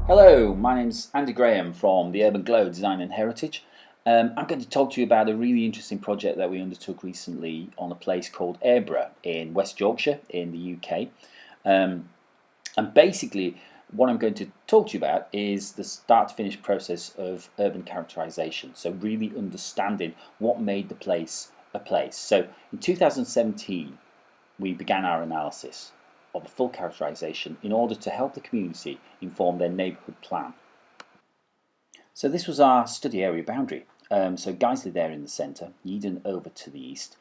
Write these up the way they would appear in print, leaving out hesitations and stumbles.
Hello, my name's Andy Graham from TheUrbanGlow Design and Heritage. I'm going to talk to you about a really interesting project that we undertook recently on a place called Aireborough in West Yorkshire in the UK. And basically what I'm going to talk to you about is the start to finish process of urban characterisation. So really understanding what made the place a place. So in 2017 we began our analysis of a full characterisation in order to help the community inform their neighbourhood plan. So this was our study area boundary. So Guiseley there in the centre, Yeadon over to the east.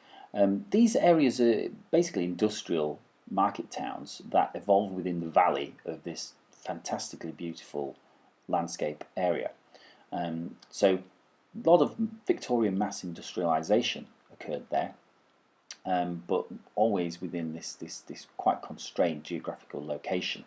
These areas are basically industrial market towns that evolved within the valley of this fantastically beautiful landscape area. So a lot of Victorian mass industrialisation occurred there. But always within this quite constrained geographical location.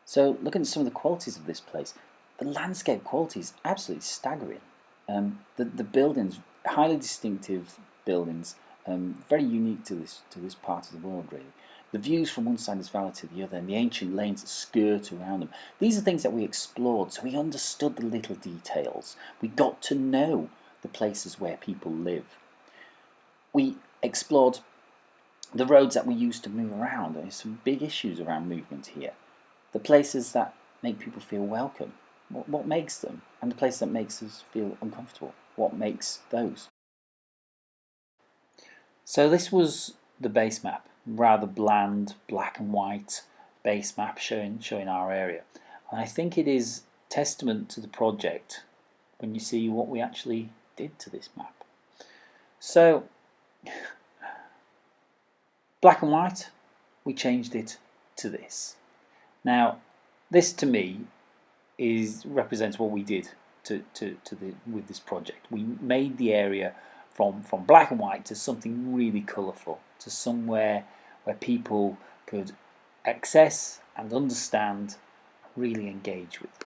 So looking at some of the qualities of this place, the landscape quality is absolutely staggering. The buildings, highly distinctive buildings, very unique to this part of the world really. The views from one side of this valley to the other and the ancient lanes that skirt around them. These are things that we explored, so we understood the little details. We got to know the places where people live. We explored the roads that we use to move around. There's some big issues around movement here. The places that make people feel welcome, what makes them? And the place that makes us feel uncomfortable, what makes those? So this was the base map, rather bland, black and white base map showing our area. And I think it is testament to the project when you see what we actually did to this map. So black and white, we changed it to this. Now, this to me represents what we did with this project. We made the area from black and white to something really colourful, to somewhere where people could access and understand, really engage with.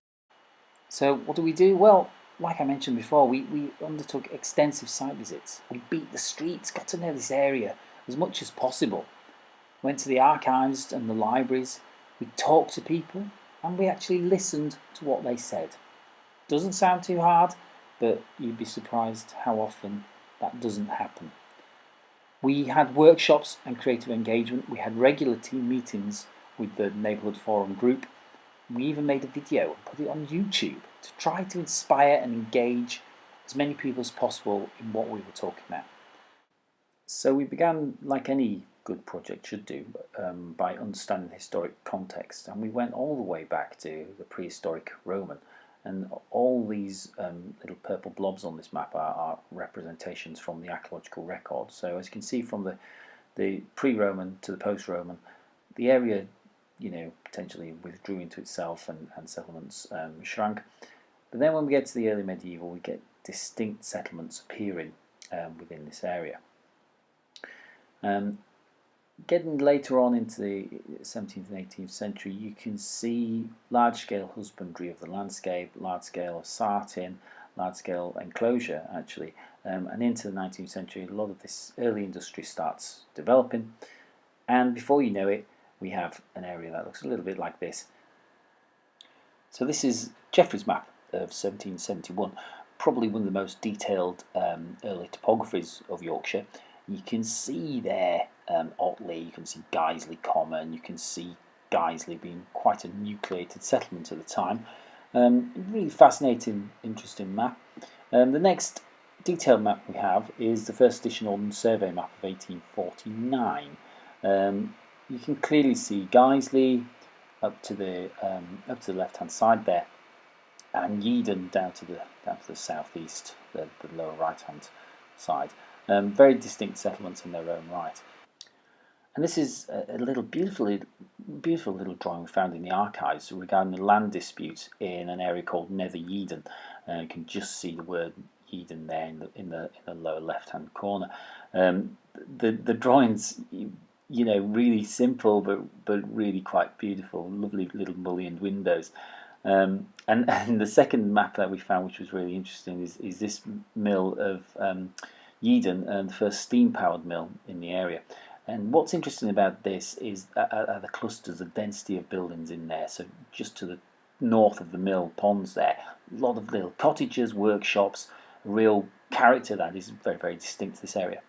So what do we do? Well, like I mentioned before, we undertook extensive site visits. We beat the streets, got to know this area as much as possible. Went to the archives and the libraries, we talked to people and we actually listened to what they said. Doesn't sound too hard, but you'd be surprised how often that doesn't happen. We had workshops and creative engagement, we had regular team meetings with the neighbourhood forum group. We even made a video and put it on YouTube to try to inspire and engage as many people as possible in what we were talking about. So we began, like any good project should do, by understanding the historic context, and we went all the way back to the prehistoric Roman, and all these little purple blobs on this map are representations from the archaeological record. So as you can see from the pre-Roman to the post-Roman, the area potentially withdrew into itself and settlements shrank. But then when we get to the early medieval, we get distinct settlements appearing within this area. Getting later on into the 17th and 18th century, you can see large-scale husbandry of the landscape, large-scale sarting, large-scale enclosure actually, and into the 19th century a lot of this early industry starts developing, and before you know it we have an area that looks a little bit like this. So this is Jeffrey's map of 1771, probably one of the most detailed early topographies of Yorkshire. You can see there Otley, you can see Guiseley Common, you can see Guiseley being quite a nucleated settlement at the time. Really fascinating, interesting map. The next detailed map we have is the first edition Ordnance Survey map of 1849. You can clearly see Guiseley up to the left-hand side there, and Yeadon down to the southeast, the lower right-hand side. Very distinct settlements in their own right. And this is a beautiful little drawing we found in the archives regarding the land dispute in an area called Nether Yeadon. You can just see the word Yeadon there in the lower left-hand corner. The drawings, really simple but really quite beautiful. Lovely little mullioned windows. And the second map that we found, which was really interesting, is this mill of Yeadon, the first steam-powered mill in the area. And what's interesting about this is the clusters, the density of buildings in there. So just to the north of the mill ponds there. A lot of little cottages, workshops, real character that is very, very distinct to this area.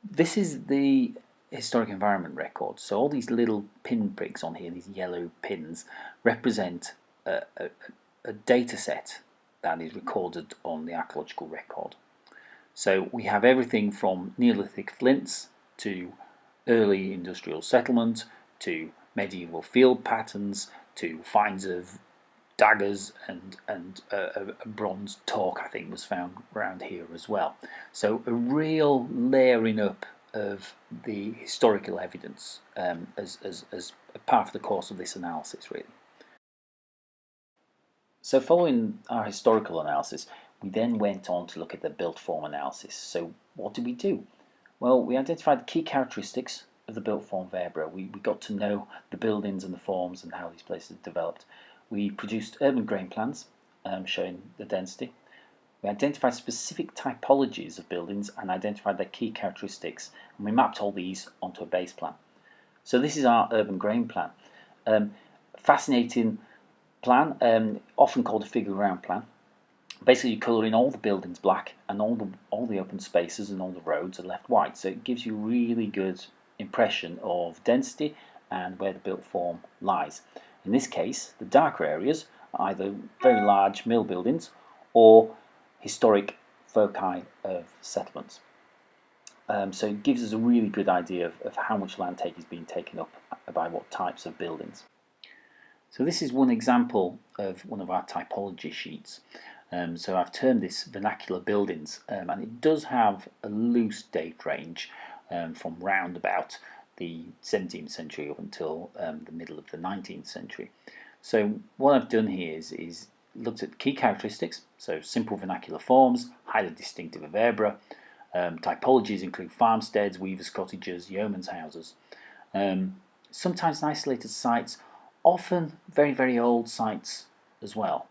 This is the historic environment record. So all these little pinpricks on here, these yellow pins, represent a data set that is recorded on the archaeological record. So we have everything from Neolithic flints to early industrial settlement to medieval field patterns to finds of daggers and a bronze torque, I think, was found around here as well. So a real layering up of the historical evidence as a part of the course of this analysis, really. So following our historical analysis, we then went on to look at the built form analysis. So what did we do? Well, we identified the key characteristics of the built form of Aireborough. We got to know the buildings and the forms and how these places developed. We produced urban grain plans showing the density. We identified specific typologies of buildings and identified their key characteristics, and we mapped all these onto a base plan. So this is our urban grain plan. Fascinating plan, often called a figure ground plan. Basically, you colour in all the buildings black, and all the open spaces and all the roads are left white. So it gives you a really good impression of density and where the built form lies. In this case, the darker areas are either very large mill buildings or historic foci of settlements. So it gives us a really good idea of how much land take is being taken up by what types of buildings. So this is one example of one of our typology sheets. So I've termed this vernacular buildings, and it does have a loose date range from round about the 17th century up until the middle of the 19th century. So what I've done here is looked at key characteristics, so simple vernacular forms, highly distinctive of Aireborough. Typologies include farmsteads, weavers' cottages, yeomen's houses. Sometimes isolated sites, often very, very old sites as well.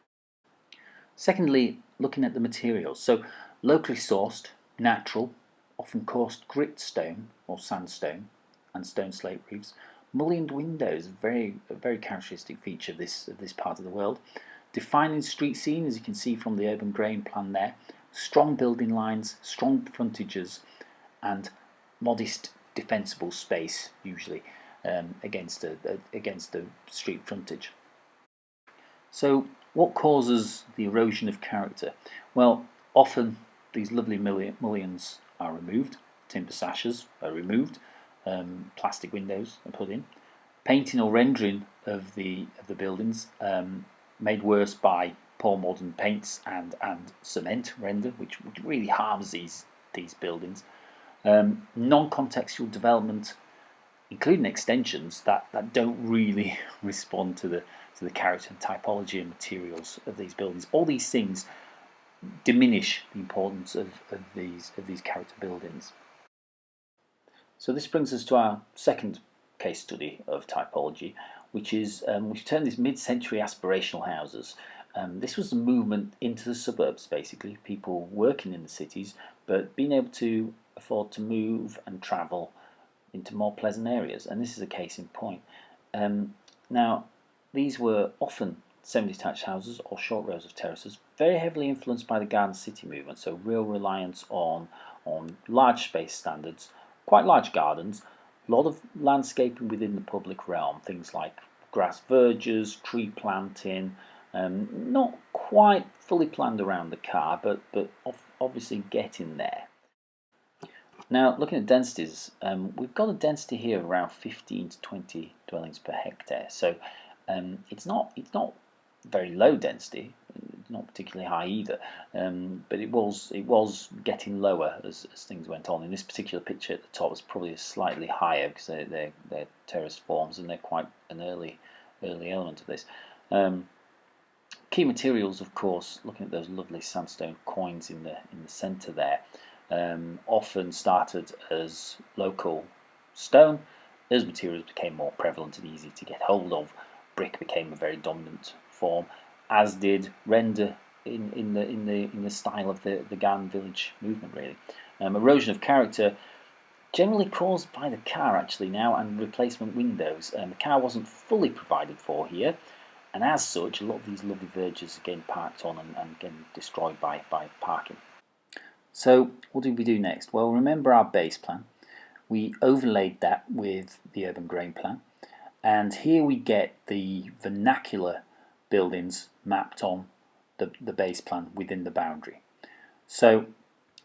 Secondly, looking at the materials. So locally sourced, natural, often coarse grit stone or sandstone and stone slate roofs. Mullioned windows, a very characteristic feature of this part of the world. Defining street scene, as you can see from the urban grain plan there. Strong building lines, strong frontages, and modest defensible space, usually against the street frontage. So what causes the erosion of character? Well, often these lovely mullions are removed, timber sashes are removed, plastic windows are put in, painting or rendering of the buildings made worse by poor modern paints and cement render, which really harms these buildings. Non-contextual development, including extensions that don't really respond to the character and typology and materials of these buildings. All these things diminish the importance of these character buildings. So this brings us to our second case study of typology, which is we've termed this mid-century aspirational houses. This was the movement into the suburbs, basically, people working in the cities but being able to afford to move and travel into more pleasant areas, and this is a case in point. Now, these were often semi-detached houses or short rows of terraces, very heavily influenced by the garden city movement, so real reliance on large space standards, quite large gardens, a lot of landscaping within the public realm, things like grass verges, tree planting, not quite fully planned around the car, but obviously getting there. Now, looking at densities, we've got a density here of around 15 to 20 dwellings per hectare. So it's not very low density, not particularly high either, but it was getting lower as things went on. In this particular picture at the top, it's probably slightly higher because they're terrace forms and they're quite an early element of this. Key materials, of course, looking at those lovely sandstone coins in the centre there. Often started as local stone. As materials became more prevalent and easy to get hold of, brick became a very dominant form, as did render in the style of the Garden Village movement. Really, erosion of character generally caused by the car actually now, and replacement windows. The car wasn't fully provided for here, and as such a lot of these lovely verges are getting parked on and getting destroyed by parking. So what did we do next? Well, remember our base plan. We overlaid that with the urban grain plan, and here we get the vernacular buildings mapped on the base plan within the boundary. So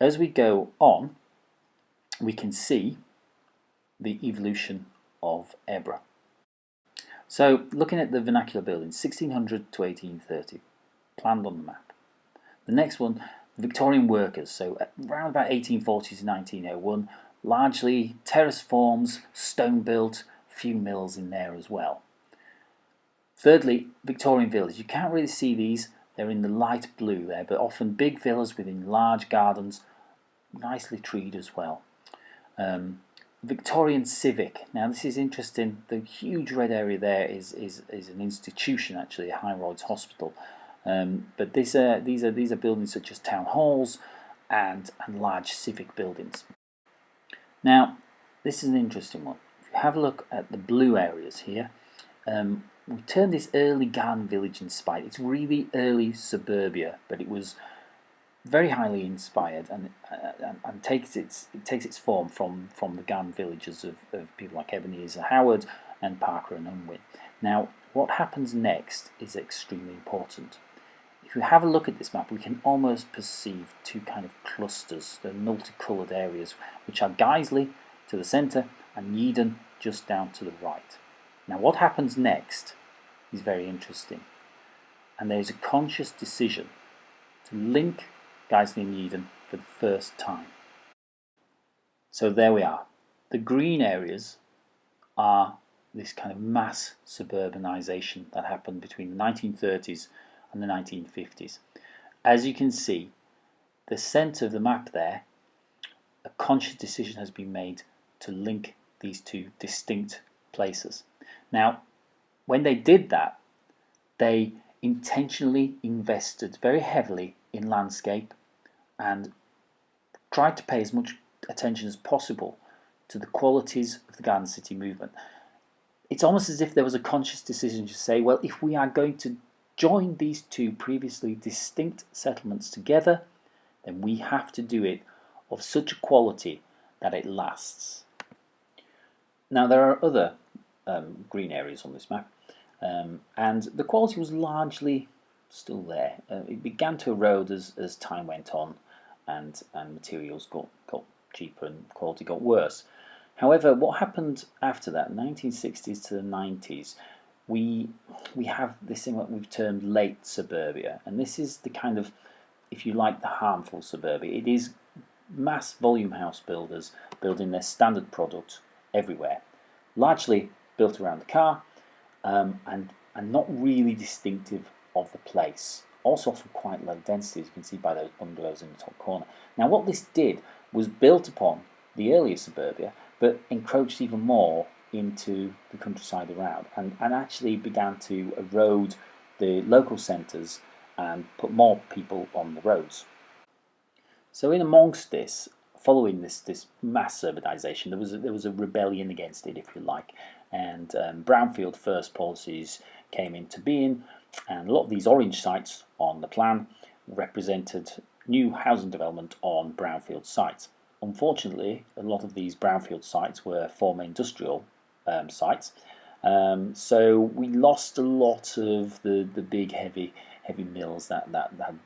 as we go on, we can see the evolution of Aireborough. So looking at the vernacular buildings, 1600 to 1830, planned on the map. The next one, Victorian workers, so around about 1840 to 1901, largely terrace forms, stone built, few mills in there as well. Thirdly, Victorian villas. You can't really see these, they're in the light blue there, but often big villas within large gardens, nicely treed as well. Victorian civic. Now this is interesting. The huge red area there is an institution, actually, a high-rise hospital. But these are buildings such as town halls and large civic buildings. Now this is an interesting one. If you have a look at the blue areas here, we turned this early garden village inspired. It's really early suburbia, but it was very highly inspired and takes its form from the garden villages of people like Ebenezer Howard and Parker and Unwin. Now what happens next is extremely important. If we have a look at this map, we can almost perceive two kind of clusters, the multicoloured areas, which are Guiseley to the centre and Yeadon just down to the right. Now what happens next is very interesting, and there is a conscious decision to link Guiseley and Yeadon for the first time. So there we are. The green areas are this kind of mass suburbanisation that happened between the 1930s and the 1950s. As you can see, the centre of the map there, a conscious decision has been made to link these two distinct places. Now, when they did that, they intentionally invested very heavily in landscape and tried to pay as much attention as possible to the qualities of the Garden City movement. It's almost as if there was a conscious decision to say, well, if we are going to join these two previously distinct settlements together, then we have to do it of such a quality that it lasts. Now there are other green areas on this map, and the quality was largely still there. It began to erode as time went on, and materials got cheaper and quality got worse. However, what happened after that, 1960s to the 90s, we have this thing that we've termed late suburbia, and this is the kind of, if you like, the harmful suburbia. It is mass volume house builders building their standard product everywhere, largely built around the car, and not really distinctive of the place. Also often quite low density, as you can see by those bungalows in the top corner. Now what this did was built upon the earlier suburbia, but encroached even more into the countryside around, and actually began to erode the local centres and put more people on the roads. So in amongst this, following this mass urbanisation, there was a rebellion against it, if you like, and brownfield first policies came into being, and a lot of these orange sites on the plan represented new housing development on brownfield sites. Unfortunately, a lot of these brownfield sites were former industrial sites, so we lost a lot of the big heavy mills that had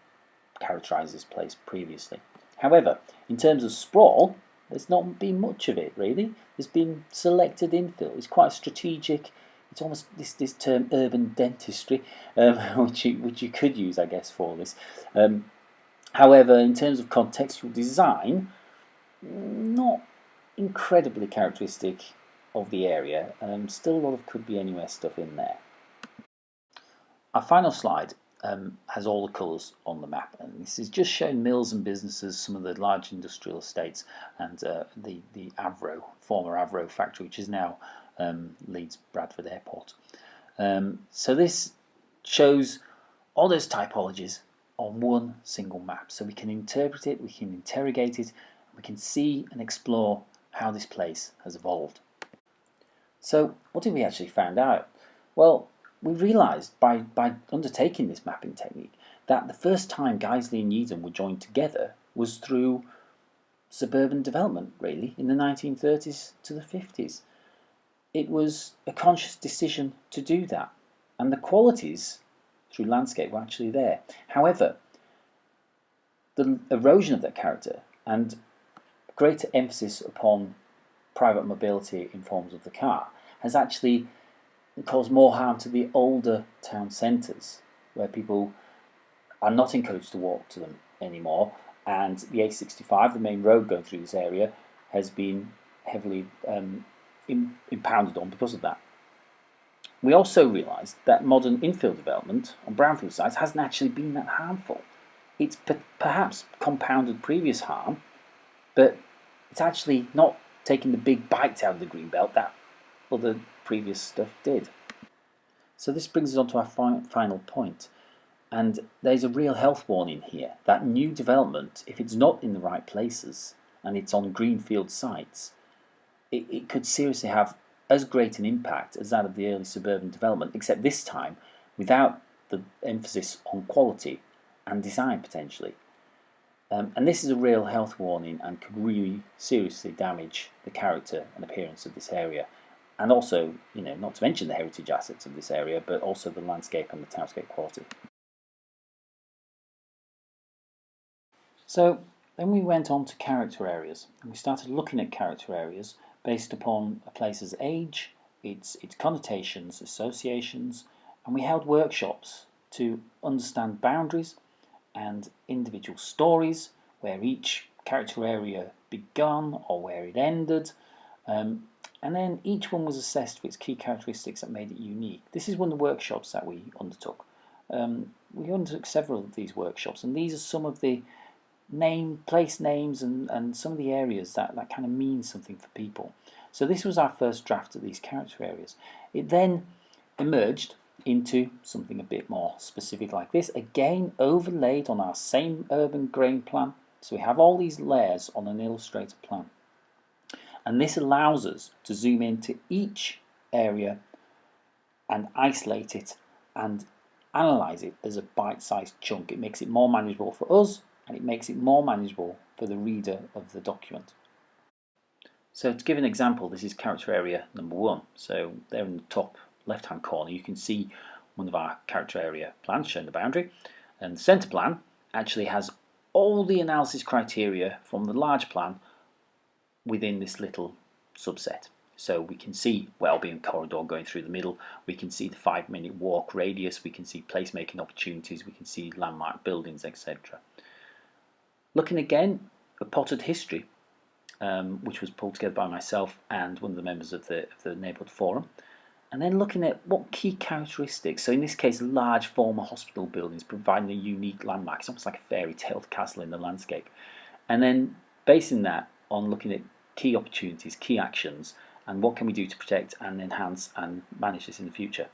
characterised this place previously. However, in terms of sprawl, there's not been much of it really. There's been selected infill. It's quite strategic. It's almost this term urban dentistry, which you could use, I guess, for this. However, in terms of contextual design, not incredibly characteristic of the area. Still a lot of could be anywhere stuff in there. Our final slide has all the colours on the map, and this is just showing mills and businesses, some of the large industrial estates, and the Avro, former Avro factory, which is now Leeds Bradford Airport. So this shows all those typologies on one single map, so we can interpret it, we can interrogate it, we can see and explore how this place has evolved. So what did we actually find out? Well, we realised by undertaking this mapping technique that the first time Guiseley and Yeadon were joined together was through suburban development, really, in the 1930s to the 50s. It was a conscious decision to do that, and the qualities through landscape were actually there. However, the erosion of that character and greater emphasis upon private mobility in forms of the car has actually caused more harm to the older town centres, where people are not encouraged to walk to them anymore, and the A65, the main road going through this area, has been heavily impounded on because of that. We also realised that modern infill development on brownfield sites hasn't actually been that harmful. It's perhaps compounded previous harm, but it's actually not taking the big bites out of the green belt that other previous stuff did. So this brings us on to our final point. And there's a real health warning here that new development, if it's not in the right places and it's on greenfield sites, it could seriously have as great an impact as that of the early suburban development, except this time without the emphasis on quality and design potentially. And this is a real health warning and could really seriously damage the character and appearance of this area. And also, not to mention the heritage assets of this area, but also the landscape and the townscape quality. So then we went on to character areas, and we started looking at character areas based upon a place's age, its connotations, associations, and we held workshops to understand boundaries and individual stories, where each character area began or where it ended, and then each one was assessed for its key characteristics that made it unique. This is one of the workshops that we undertook. We undertook several of these workshops, and these are some of the place names and some of the areas that kind of mean something for people. So this was our first draft of these character areas. It then emerged into something a bit more specific like this, again overlaid on our same urban grain plan. So we have all these layers on an illustrator plan. And this allows us to zoom into each area and isolate it and analyze it as a bite-sized chunk. It makes it more manageable for us, and it makes it more manageable for the reader of the document. So to give an example, this is character area number 1. So there in the top left-hand corner you can see one of our character area plans showing the boundary, and the centre plan actually has all the analysis criteria from the large plan within this little subset. So we can see well-being corridor going through the middle, we can see the 5-minute walk radius, we can see placemaking opportunities, we can see landmark buildings, etc. Looking again at potted history, which was pulled together by myself and one of the members of the neighbourhood forum, and then looking at what key characteristics, so in this case large former hospital buildings providing a unique landmark, it's almost like a fairy tale castle in the landscape, and then basing that on looking at key opportunities, key actions, and what can we do to protect and enhance and manage this in the future.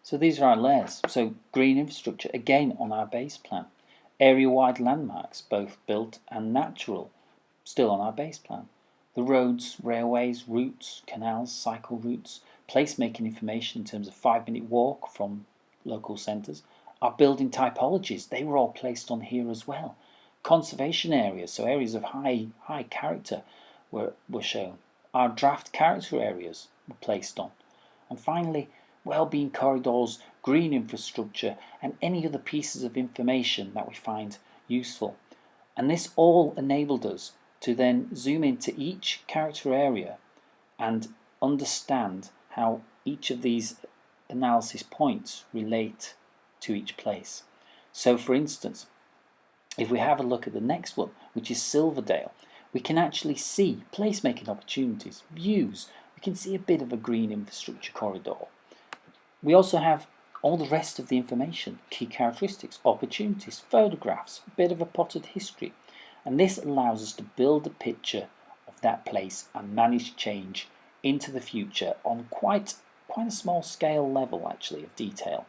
So these are our layers. So green infrastructure, again on our base plan. Area-wide landmarks, both built and natural, still on our base plan. The roads, railways, routes, canals, cycle routes, placemaking information in terms of 5-minute walk from local centres. Our building typologies, they were all placed on here as well. Conservation areas, so areas of high character were shown. Our draft character areas were placed on. And finally, well-being corridors, green infrastructure, and any other pieces of information that we find useful. And this all enabled us to then zoom into each character area and understand how each of these analysis points relate to each place. So for instance, if we have a look at the next one, which is Silverdale, we can actually see placemaking opportunities, views, we can see a bit of a green infrastructure corridor. We also have all the rest of the information, key characteristics, opportunities, photographs, a bit of a potted history. And this allows us to build a picture of that place and manage change into the future on quite a small scale level actually of detail.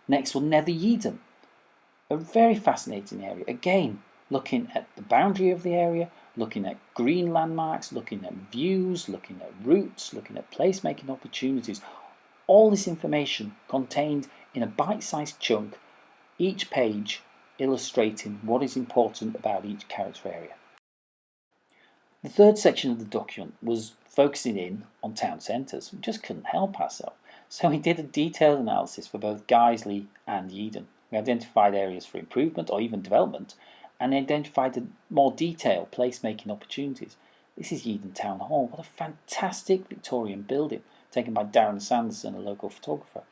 Next one, Nether Yeadon, a very fascinating area. Again, looking at the boundary of the area, looking at green landmarks, looking at views, looking at routes, looking at placemaking opportunities. All this information contained in a bite-sized chunk, each page illustrating what is important about each character area. The third section of the document was focusing in on town centres. We just couldn't help ourselves. So we did a detailed analysis for both Guiseley and Yeadon. We identified areas for improvement or even development and identified the more detailed placemaking opportunities. This is Yeadon Town Hall. What a fantastic Victorian building, taken by Darren Sanderson, a local photographer.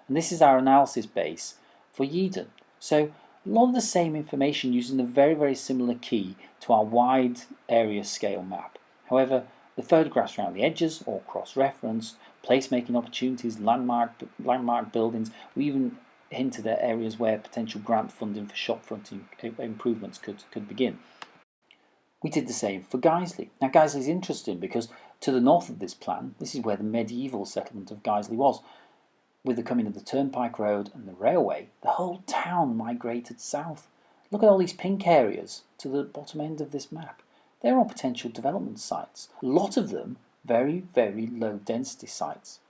And this is our analysis base for Yeadon. So a lot of the same information using a very, very similar key to our wide area scale map. However, the photographs around the edges, all cross-referenced, placemaking opportunities, landmark buildings. We even hinted at areas where potential grant funding for shopfront improvements could begin. We did the same for Guiseley. Now Guiseley is interesting because to the north of this plan, this is where the medieval settlement of Guiseley was. With the coming of the Turnpike Road and the railway, the whole town migrated south. Look at all these pink areas to the bottom end of this map. They're all potential development sites. A lot of them very, very low density sites.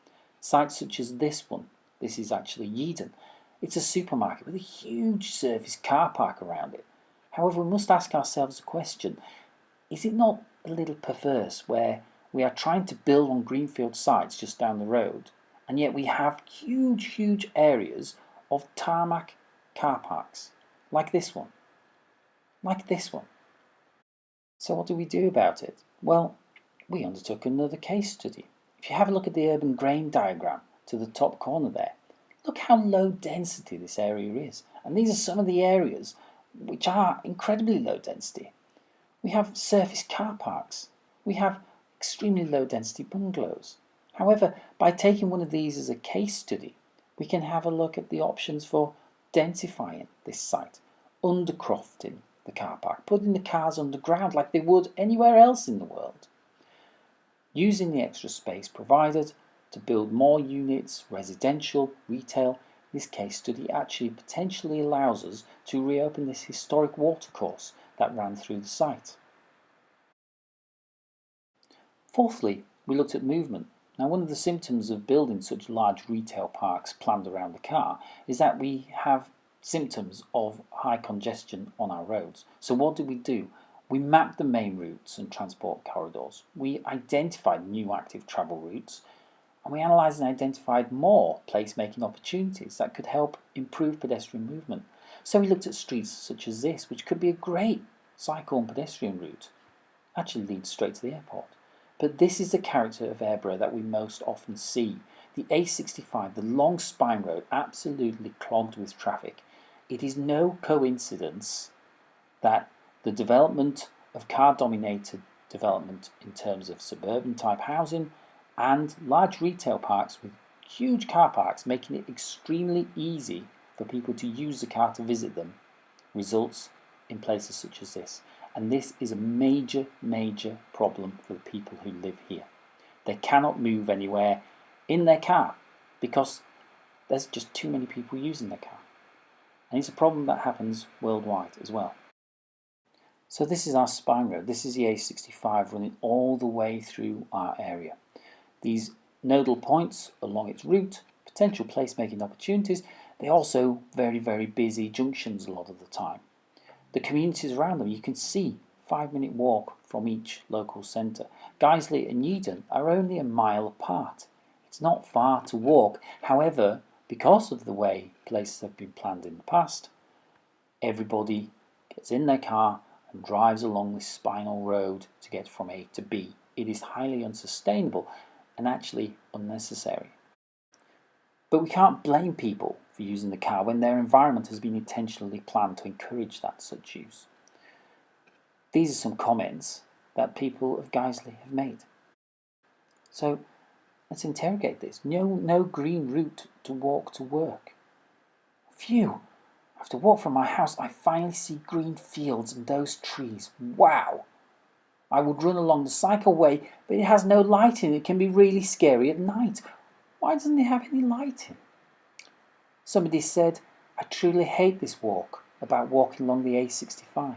Sites such as this one. This is actually Yeadon. It's a supermarket with a huge surface car park around it. However, we must ask ourselves a question. Is it not a little perverse where we are trying to build on greenfield sites just down the road, and yet we have huge, huge areas of tarmac car parks, like this one? Like this one. So what do we do about it? Well, we undertook another case study. If you have a look at the urban grain diagram to the top corner there, look how low density this area is. And these are some of the areas which are incredibly low density. We have surface car parks. We have extremely low density bungalows. However, by taking one of these as a case study, we can have a look at the options for densifying this site, undercrofting the car park, putting the cars underground like they would anywhere else in the world. Using the extra space provided to build more units, residential, retail, this case study actually potentially allows us to reopen this historic watercourse that ran through the site. Fourthly, we looked at movement. Now, one of the symptoms of building such large retail parks planned around the car is that we have symptoms of high congestion on our roads. So what do? We mapped the main routes and transport corridors. We identified new active travel routes, and we analysed and identified more placemaking opportunities that could help improve pedestrian movement. So we looked at streets such as this, which could be a great cycle and pedestrian route. Actually leads straight to the airport. But this is the character of Aireborough that we most often see. The A65, the long spine road, absolutely clogged with traffic. It is no coincidence that the development of car-dominated development in terms of suburban type housing and large retail parks with huge car parks making it extremely easy for people to use the car to visit them results in places such as this. And this is a major, major problem for the people who live here. They cannot move anywhere in their car because there's just too many people using their car. And it's a problem that happens worldwide as well. So this is our spine road. This is the A65 running all the way through our area. These nodal points along its route, potential placemaking opportunities, they're also very, very busy junctions a lot of the time. The communities around them, you can see 5-minute walk from each local centre. Guiseley and Yeadon are only a mile apart. It's not far to walk. However, because of the way places have been planned in the past, everybody gets in their car and drives along this spinal road to get from A to B. It is highly unsustainable and actually unnecessary. But we can't blame people for using the car when their environment has been intentionally planned to encourage that such use. These are some comments that people of Guiseley have made. So let's interrogate this. No green route to walk to work. Phew! I have to walk from my house. I finally see green fields and those trees. Wow! I would run along the cycleway, but it has no lighting. It can be really scary at night. Why doesn't it have any lighting? Somebody said, I truly hate this walk, about walking along the A65.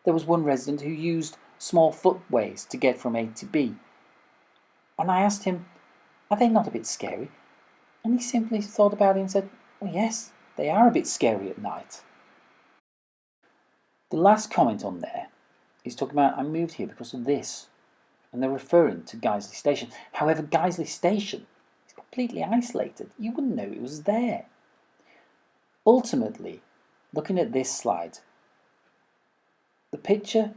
There was one resident who used small footways to get from A to B. And I asked him, are they not a bit scary? And he simply thought about it and said, well, yes, they are a bit scary at night. The last comment on there is talking about, I moved here because of this. And they're referring to Guiseley Station. However, Guiseley Station is completely isolated. You wouldn't know it was there. Ultimately, looking at this slide, the picture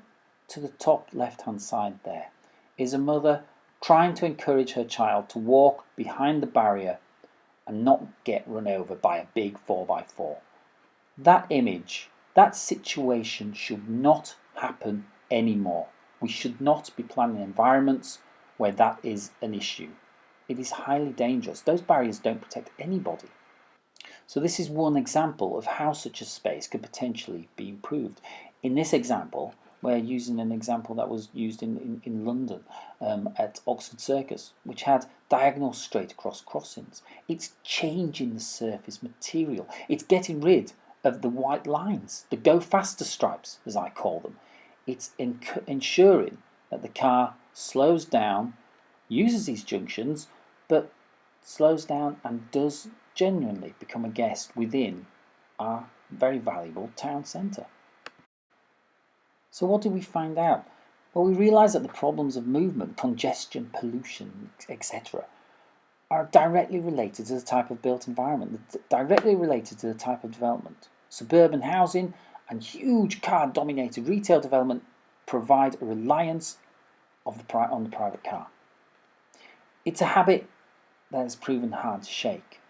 to the top left-hand side there is a mother trying to encourage her child to walk behind the barrier and not get run over by a big 4x4. That image, that situation should not happen anymore. We should not be planning environments where that is an issue. It is highly dangerous. Those barriers don't protect anybody. So this is one example of how such a space could potentially be improved. In this example, we're using an example that was used in London at Oxford Circus, which had diagonal straight across crossings. It's changing the surface material. It's getting rid of the white lines, the go faster stripes, as I call them. It's ensuring that the car slows down, uses these junctions, but slows down and does genuinely become a guest within our very valuable town centre. So what did we find out? Well, we realised that the problems of movement, congestion, pollution, etc. are directly related to the type of built environment, directly related to the type of development. Suburban housing and huge car-dominated retail development provide a reliance on the private car. It's a habit that has proven hard to shake.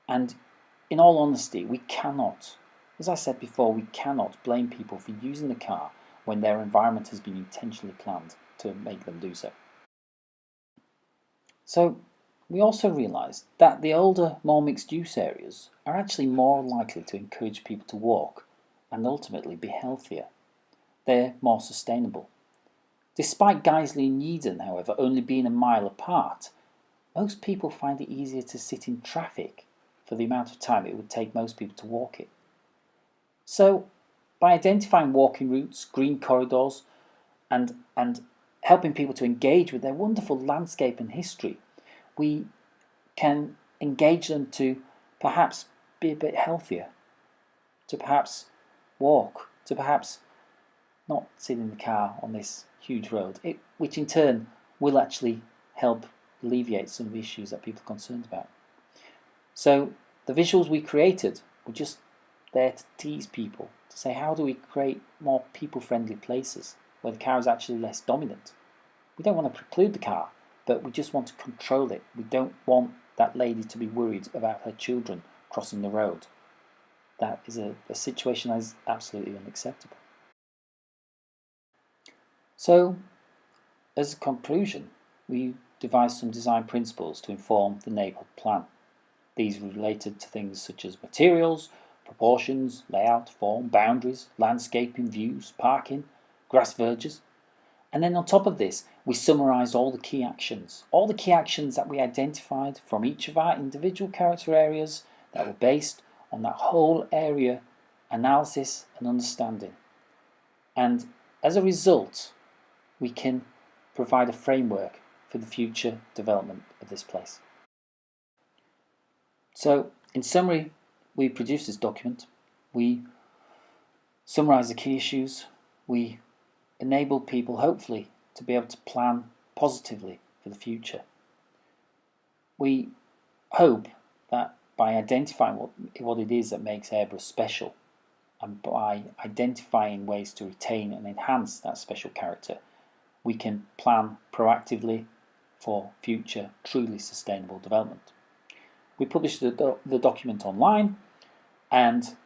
And in all honesty, we cannot, as I said before, we cannot blame people for using the car when their environment has been intentionally planned to make them do so. So we also realised that the older, more mixed-use areas are actually more likely to encourage people to walk and ultimately be healthier. They're more sustainable. Despite Guiseley and Yeadon, however, only being a mile apart, most people find it easier to sit in traffic for the amount of time it would take most people to walk it. So, by identifying walking routes, green corridors, and helping people to engage with their wonderful landscape and history, we can engage them to perhaps be a bit healthier, to perhaps walk, to perhaps not sit in the car on this huge road, which in turn will actually help alleviate some of the issues that people are concerned about. So the visuals we created were just there to tease people, to say how do we create more people-friendly places where the car is actually less dominant. We don't want to preclude the car, but we just want to control it. We don't want that lady to be worried about her children crossing the road. That is a situation that is absolutely unacceptable. So, as a conclusion, we devised some design principles to inform the neighbourhood plan. These related to things such as materials, proportions, layout, form, boundaries, landscaping, views, parking, grass verges. And then on top of this, we summarised all the key actions that we identified from each of our individual character areas that were based on that whole area analysis and understanding. And as a result, we can provide a framework for the future development of this place. So, in summary, we produced this document, we summarised the key issues, we enabled people, hopefully, to be able to plan positively for the future. We hope that by identifying what it is that makes Aireborough special, and by identifying ways to retain and enhance that special character, we can plan proactively for future truly sustainable development. We published the document online, and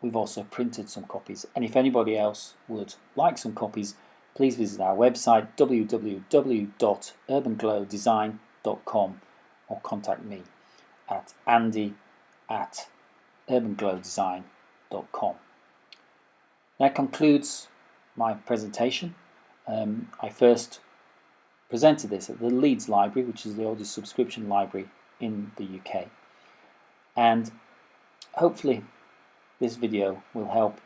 we've also printed some copies. And if anybody else would like some copies, please visit our website www.TheUrbanGlowDesign.com or contact me at andy@TheUrbanGlowDesign.com. That concludes my presentation. I first presented this at the Leeds Library, which is the oldest subscription library in the UK. And hopefully this video will help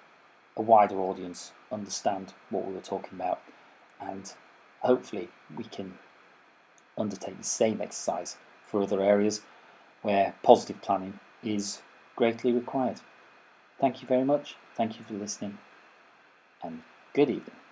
a wider audience understand what we were talking about, and hopefully we can undertake the same exercise for other areas where positive planning is greatly required. Thank you very much. Thank you for listening, and good evening.